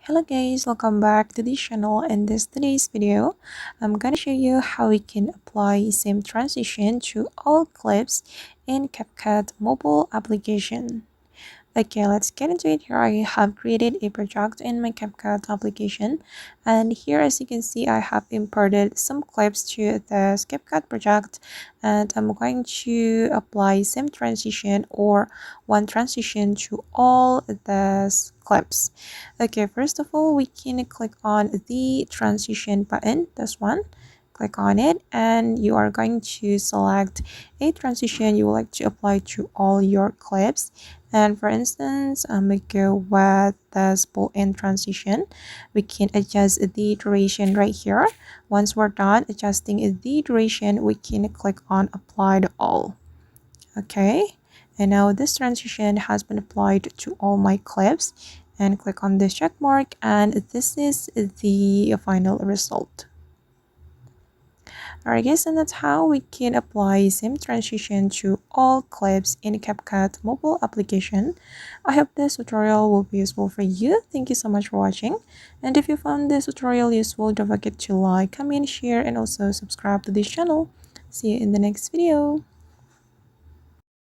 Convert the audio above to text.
Hello guys, welcome back to the channel. In today's video, I'm gonna show you how we can apply same transition to all clips in CapCut mobile application. Okay, let's get into it. Here I have created a project in my CapCut application, and here as you can see I have imported some clips to this CapCut project, and I'm going to apply same transition or one transition to all these clips. Okay, first of all we can click on the transition button, this one. Click on it and you are going to select a transition you would like to apply to all your clips. And for instance, I'm gonna go with this pull-in transition. We can adjust the duration right here. Once we're done adjusting the duration, we can click on apply to all. Okay, and now this transition has been applied to all my clips, and click on this check mark, and this is the final result. Alright guys, and that's how we can apply same transition to all clips in CapCut mobile application. I hope this tutorial will be useful for you. Thank you so much for watching. And if you found this tutorial useful, don't forget to like, comment, share, and also subscribe to this channel. See you in the next video.